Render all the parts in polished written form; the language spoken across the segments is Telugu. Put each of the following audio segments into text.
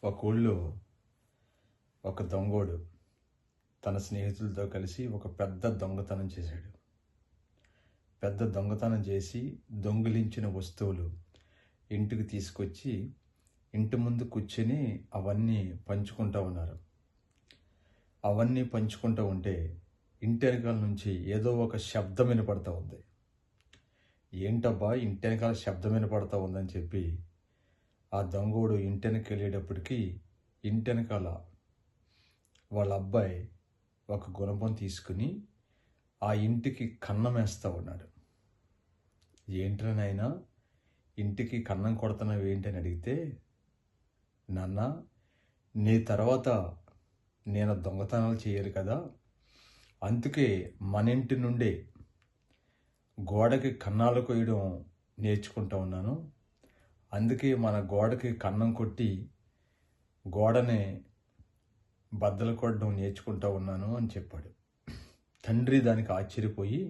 ఒక ఊళ్ళో ఒక దొంగోడు తన స్నేహితులతో కలిసి ఒక పెద్ద దొంగతనం చేశాడు. పెద్ద దొంగతనం చేసి దొంగిలించిన వస్తువులు ఇంటికి తీసుకొచ్చి ఇంటి ముందు కూర్చొని అవన్నీ పంచుకుంటూ ఉన్నారు. అవన్నీ పంచుకుంటూ ఉంటే ఇంటి వెనకాల నుంచి ఏదో ఒక శబ్దం వినపడుతూ ఉంది. ఏంటబ్బా ఇంటి వెనకాల శబ్దం వినపడుతూ ఉందని చెప్పి ఆ దొంగోడు ఇంటి వెనక్కి వెళ్ళేటప్పటికీ ఇంటి వెనకాల వాళ్ళ అబ్బాయి ఒక గుణపం తీసుకుని ఆ ఇంటికి కన్నం వేస్తూ ఉన్నాడు. ఏంట్రా నాయనా ఇంటికి కన్నం కొడుతున్నావు ఏంటని అడిగితే, నాన్న నీ తర్వాత నేను దొంగతనాలు చేయాలి కదా, అందుకే మన ఇంటి నుండే గోడకి కన్నాలు కొయ్యడం నేర్చుకుంటూ ఉన్నాను. అందుకే మన గోడకి కన్నం కొట్టి గోడని బద్దలు కొట్టడం నేర్చుకుంటూ ఉన్నాను అని చెప్పాడు. తండ్రి దానికి ఆశ్చర్యపోయి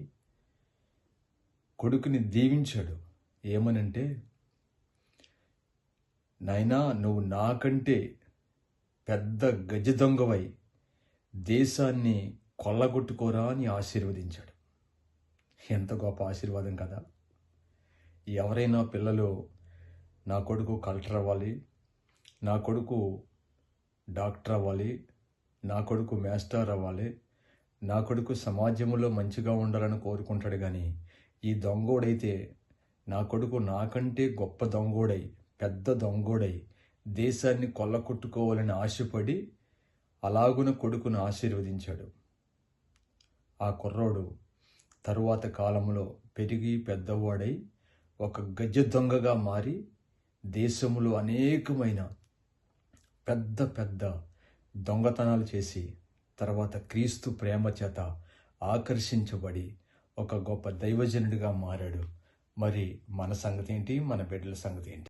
కొడుకుని దీవించాడు. ఏమనంటే, నాయనా నువ్వు నాకంటే పెద్ద గజ దొంగవై దేశాన్ని కొల్లగొట్టుకోరా అని ఆశీర్వదించాడు. ఎంత గొప్ప ఆశీర్వాదం కదా. ఎవరైనా పిల్లలు నా కొడుకు కలెక్టర్ అవ్వాలి, నా కొడుకు డాక్టర్ అవ్వాలి, నా కొడుకు మాస్టర్ అవ్వాలి, నా కొడుకు సమాజంలో మంచిగా ఉండాలని కోరుకుంటాడు. కానీ ఈ దొంగోడైతే నా కొడుకు నాకంటే గొప్ప దొంగోడై పెద్ద దొంగోడై దేశాన్ని కొల్లగొట్టుకోవాలని ఆశపడి అలాగున కొడుకును ఆశీర్వదించాడు. ఆ కుర్రోడు తరువాత కాలంలో పెరిగి పెద్దవాడై ఒక గజ దొంగగా మారి దేశంలో అనేకమైన పెద్ద పెద్ద దొంగతనాలు చేసి తర్వాత క్రీస్తు ప్రేమ చేత ఆకర్షించబడి ఒక గొప్ప దైవజనుడిగా మారాడు. మరి మన సంగతి ఏంటి? మన బిడ్డల సంగతి ఏంటి?